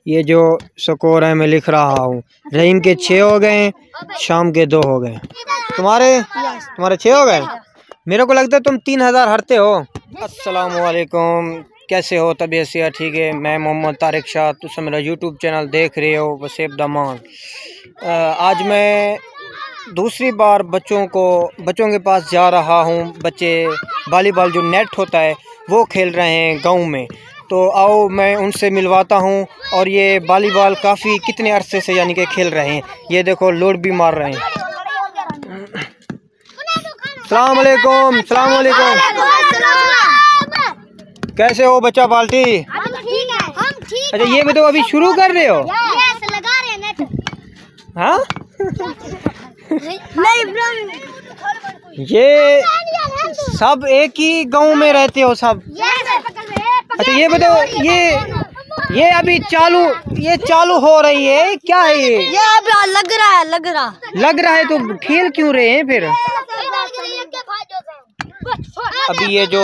ये जो स्कोर है मैं लिख रहा हूँ। रहीम के 6 हो गए, शाम के 2 हो गए। तुम्हारे 6 हो गए। मेरे को लगता है तुम 3000 हारते हो। अस्सलामुअलैकुम, कैसे हो? तबीयत सेहत ठीक है? मैं मोहम्मद तारिक शाह, तुम मेरा यूट्यूब चैनल देख रहे हो वसेब दमान। आज मैं दूसरी बार बच्चों के पास जा रहा हूँ। बच्चे वॉलीबॉल जो नेट होता है वो खेल रहे हैं गांव में, तो आओ मैं उनसे मिलवाता हूँ। और ये वॉलीबॉल काफ़ी कितने अरसे से यानी कि खेल रहे हैं। ये देखो लोड भी मार रहे हैं। सलाम वालेकुम। सलाम वालेकुम। कैसे हो बच्चा बाल्टी? अच्छा ये बताओ अभी शुरू कर रहे हो? हाँ ये सब एक ही गांव में रहते हो सब? अच्छा ये बताओ ये अभी चालू हो रही है क्या है ये अभी लग रहा है तो खेल क्यों रहे हैं फिर? अभी ये जो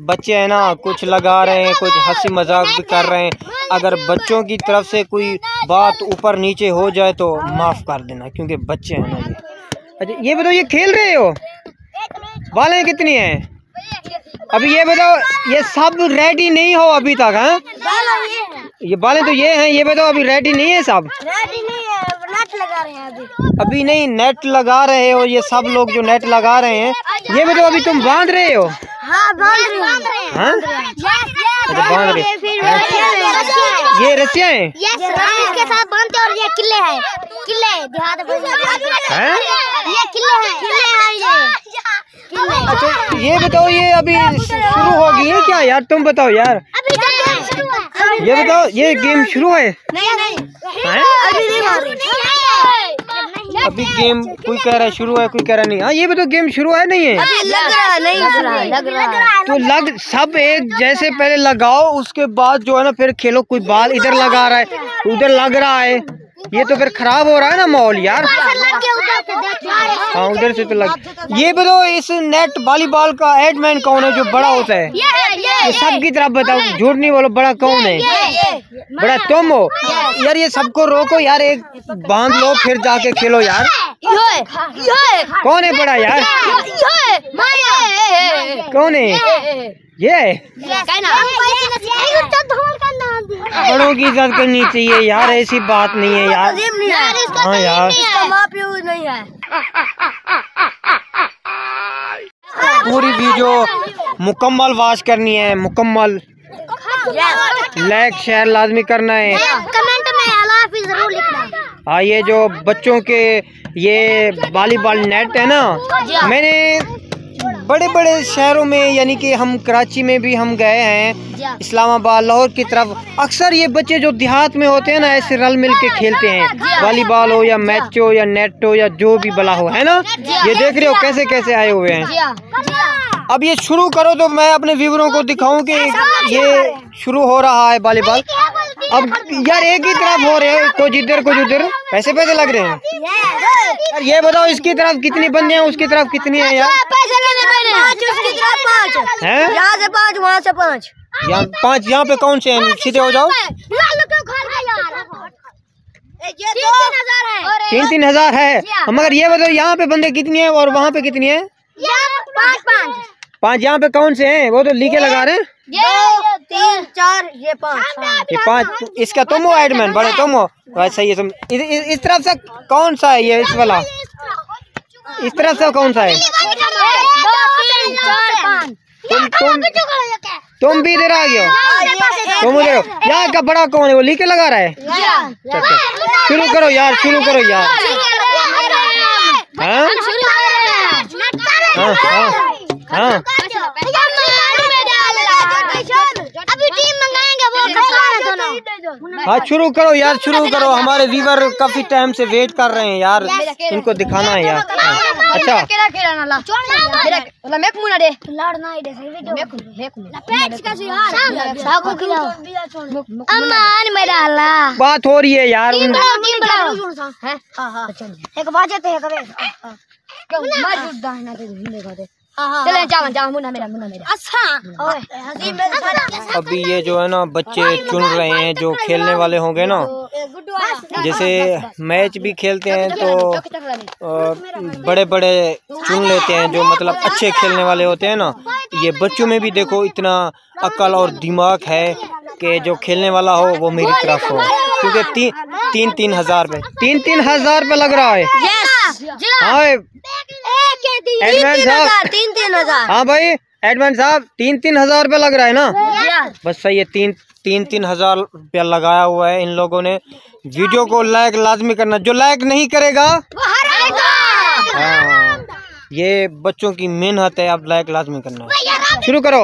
बच्चे हैं ना कुछ लगा रहे हैं, कुछ हंसी मजाक भी कर रहे हैं। अगर बच्चों की तरफ से कोई बात ऊपर नीचे हो जाए तो माफ कर देना, क्योंकि बच्चे हैं ना ये। अच्छा ये बताओ ये खेल रहे हो, बालें कितनी हैं? अभी ये बताओ ये सब रेडी नहीं हो अभी तक? हैं ये बालें तो ये हैं। ये बताओ अभी रेडी नहीं है सब? रेडी नहीं है, नेट लगा रहे हैं अभी नहीं नेट लगा रहे हो? ये सब लोग जो नेट लगा रहे हैं, ये बताओ अभी तुम बांध रहे हो? हाँ बांध रहे हैं। हाँ अच्छा बांध रहे हैं। ये रस्सियाँ हैं इसके साथ बांधते। और ये किले हैं, किले देहात में हैं, ये किले हैं। अच्छा ये बताओ ये अभी शुरू हो गई है क्या यार? तुम बताओ यार, ये बताओ ये गेम शुरू है? नहीं अभी गेम कोई कह रहा है शुरू है, कोई कह रहा नहीं। हाँ ये बताओ गेम शुरू है नहीं है? लग रहा है तो सब एक जैसे पहले लगाओ, उसके बाद जो है ना फिर खेलो। कोई बाल इधर लगा रहा है, उधर लग रहा है, ये तो फिर खराब हो रहा है ना माहौल यार। हाँ उधर से तो लग। ये बताओ इस नेट वॉलीबॉल का हेडमैन कौन है जो बड़ा होता है? ये सबकी तरफ बताओ, झूठ नहीं बोलो, बड़ा कौन है? बड़ा तुम हो यार। ये सबको रोको यार, एक बांध लो फिर जाके खेलो यार। कौन है बड़ा यार? कौन है ये? बड़ों की इज्जत करनी चाहिए यार, ऐसी बात नहीं है यार। हाँ यार नहीं है। पूरी वीडियो मुकम्मल वॉच करनी है, मुकम्मल लाइक शेयर लाजमी करना है। कमेंट में अल्लाह हाफिज़ जरूर लिखना। हाँ ये जो बच्चों के ये वॉलीबॉल नेट है ना, मैंने बड़े बड़े शहरों में यानी कि हम कराची में भी हम गए हैं, इस्लामाबाद लाहौर की तरफ। अक्सर ये बच्चे जो देहात में होते हैं ना ऐसे रल मिल के खेलते हैं, वॉलीबॉल हो या मैच हो या नेट हो या जो भी बला हो, है ना? ये देख रहे हो कैसे कैसे आए हुए हैं। अब ये शुरू करो तो मैं अपने व्यूअरों को दिखाऊं कि ये शुरू हो रहा है वॉलीबॉल। अब यार एक ही तरफ हो रहे हैं, कुछ इधर कुछ उधर, पैसे लग रहे हैं यार। ये बताओ इसकी तरफ कितनी बंदे हैं, उसकी तरफ कितनी है यार? हैं? यहाँ से 5 वहाँ से 5। यहाँ 5 यहाँ पे कौन से हैं? सीधे हो जाओ। 3,000 है। मगर ये बताओ यहाँ पे बंदे कितनी है और वहाँ पे कितनी है? 5 यहाँ पे कौन से हैं? वो तो लीके लगा रहे हैं। 2 3 4 ये 5। इसका तुम हो एडमैन, बड़े तुम हो वैसा। ये तुम इस तरफ से कौन सा है? ये इस वाला इस तरफ से कौन सा है? 2 3 4 5। तुम भी इधर आ गए हो, तुम उधर हो। यहाँ का बड़ा कौन है? वो लीके लगा रहा है। शुरू करो यार, शुरू करो यार। हाँ हाँ हाँ हाँ हाँ शुरू करो यार, शुरू करो। हमारे व्यूअर काफी टाइम से वेट कर रहे हैं यार, इनको दिखाना है यार। अच्छा बात हो रही है यार। चले जाओ मुन्ना मेरा अच्छा। अभी ये जो है ना बच्चे चुन रहे हैं जो खेलने वाले होंगे ना, जैसे मैच भी खेलते हैं तो बड़े बड़े चुन लेते हैं जो मतलब अच्छे खेलने वाले होते हैं ना। ये बच्चों में भी देखो इतना अक्ल और दिमाग है कि जो खेलने वाला हो वो मेरी तरफ हो, क्योंकि 3,000 पे 3,000 पे लग रहा है। हाँ एडवांस साहब 3,000। हाँ भाई एडवांस साहब 3,000 रुपया लग रहा है ना। बस सही है, 3,000 रुपया लगाया हुआ है इन लोगों ने। वीडियो को लाइक लाजमी करना, जो लाइक नहीं करेगा हाँ, ये बच्चों की मेहनत है, आप लाइक लाजमी करना। शुरू करो।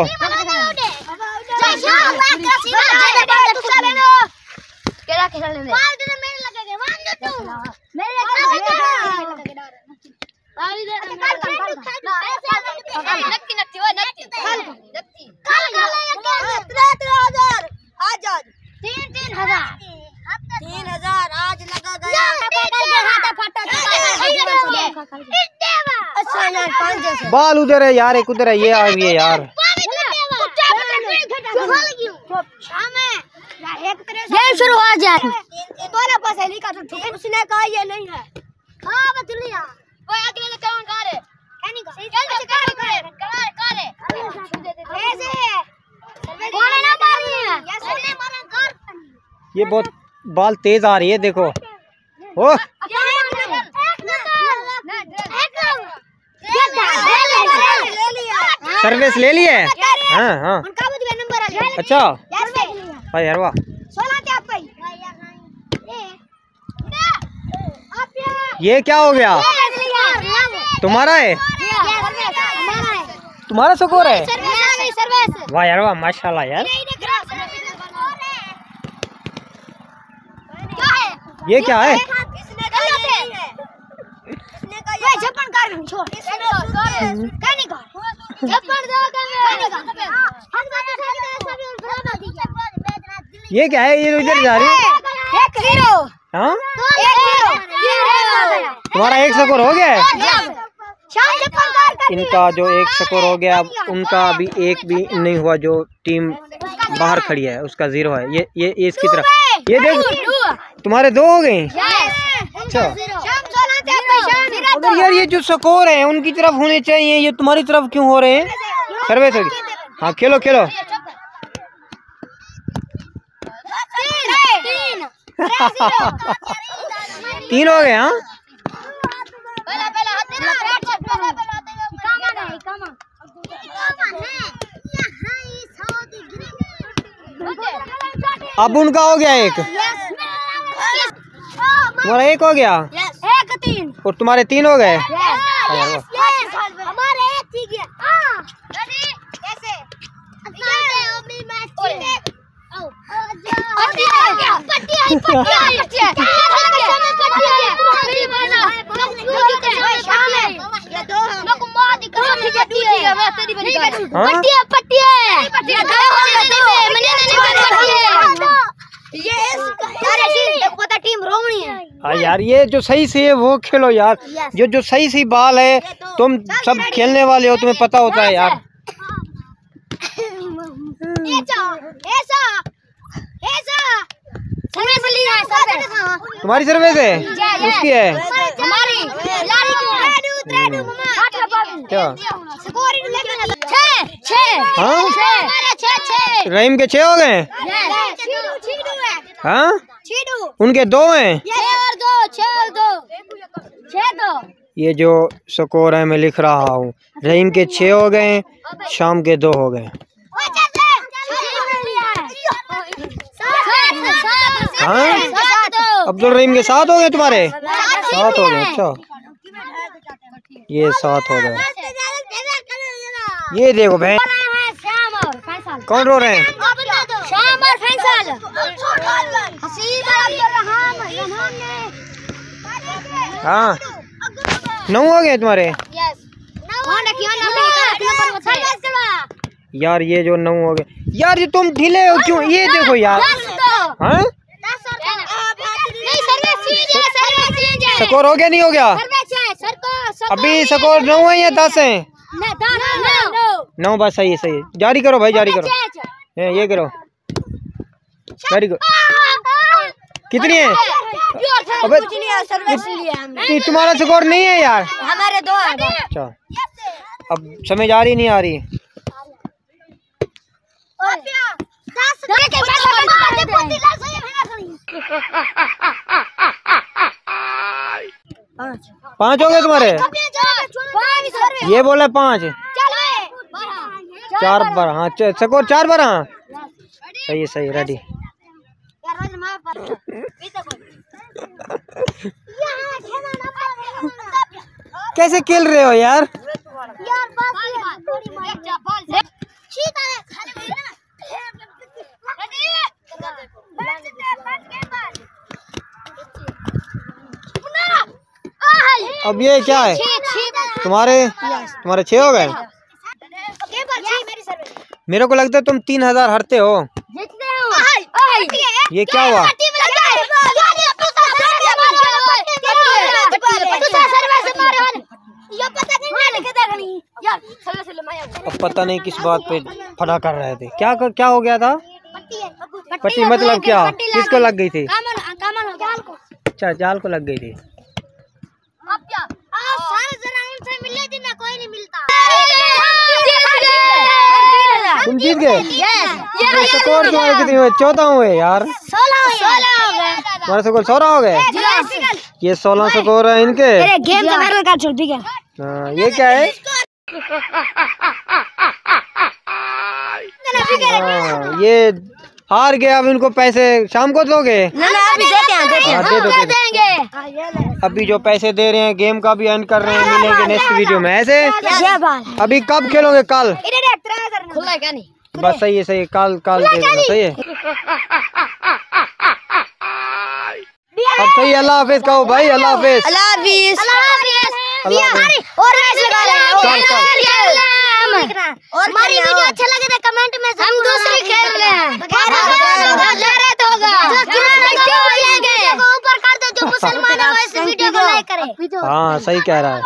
आज लगा गया। बाल उधर है यार, एक उधर है, ये आ गई है यार। गेम शुरू हो जाए। तोला पसली का तो उसने कहा ये नहीं है। हां बदलिया वो अगले ने कौन कर है कहनी का कर ऐसे कौन ना मारी है ऐसे मारा कर। ये बहुत बाल तेज आ रही है देखो। ओ सर्विस ले ली है। हाँ हाँ अच्छा भाई यार वाह। ये क्या हो गया? तुम्हारा है? तुम्हारा स्कोर है? वाह यार वाह माशाल्लाह यार। ये क्या है? ये क्या है? ये इधर जा रही है। हाँ तुम्हारा 1 स्कोर हो गया है। इनका जो 1 स्कोर हो गया, अब उनका अभी 1 भी नहीं हुआ। जो टीम बाहर खड़ी है उसका 0 है। ये इसकी तरफ ये देखो तुम्हारे 2 हो गए। अच्छा अगर यार ये जो स्कोर है उनकी तरफ होने चाहिए, ये तुम्हारी तरफ क्यों हो रहे हैं? सर्विस होगी। हाँ खेलो खेलो। 3 हो गए। हाँ अब उनका हो गया 1। तुम्हारा 1 हो गया और तुम्हारे 3 हो गए। हाँ यार ये जो सही से है वो खेलो यार। जो सही सी बाल है, तुम सब खेलने वाले हो, तुम्हें पता होता है यार। तुम्हारी सर्विस है? उसकी है क्या? हाँ रहीम के 6 हो गए। हाँ उनके 2 हैं। ये जो स्कोर है मैं लिख रहा हूँ, रहीम के 6 हो गए, शाम के 2 हो गए। हाँ अब्दुल रहीम के 7 हो गए, तुम्हारे 7 हो गए। अच्छा ये 7 हो गए। ये देखो बहन कौन रो रहे हैं? शाम और फैसल। हाँ 9 हो गए तुम्हारे। यार ये जो 9 हो गए यार, ये तुम ढीले हो क्यों? ये देखो यार। हाँ स्कोर हो गया नहीं हो गया? अभी स्कोर 9 है या 10 है? 9 बस सही है सही है। जारी करो भाई जारी करो। ये करो जारी करो। कितनी है? अबे तुम्हारा स्कोर नहीं है यार। हमारे 2 है। अच्छा अब समझ आ रही नहीं आ रही। पाँच हो गए तुम्हारे? ये बोले 5 4 बार। हाँ स्कोर 4 बार। हाँ सही है सही। रेडी कैसे खेल रहे हो यार? अब ये क्या है? तुम्हारे 6 हो गए। मेरे को लगता है तुम 3000 हारते हो। ये क्या हुआ? अब पता नहीं किस बात पे फटा कर रहे थे। क्या हो गया था? पट्टी मतलब क्या? किसको लग गई थी? अच्छा जाल को लग गई थी। तुम जीत गए। स्कोर तुम्हारे कितने हुए? 14 हुए यार। 16 तुम्हारे स्कोर 16 हो गए। ये 16 स्कोर है इनके। गेम तो मेरे का चल ठीक है। हाँ ये क्या है? हाँ ये हार गया। अब इनको पैसे शाम को दोगे? अभी देते हैं। दे देंगे। अभी जो पैसे दे रहे हैं गेम का भी एंड कर रहे हैं। मिलेंगे नेक्स्ट वीडियो में ऐसे। अभी कब खेलोगे? कल? खुला है क्या नहीं? बस सही है सही है। कल दे देना सही है। अब सही। अल्लाह हाफिज कहो भाई। अल्लाह हाफिज। और हमारी वीडियो अच्छा लगे तो कमेंट में हम दूसरी खेल रहे हैं। ऊपर कर दो जो मुसलमान है वो इस वीडियो को लाइक करे। हाँ सही कह रहा है।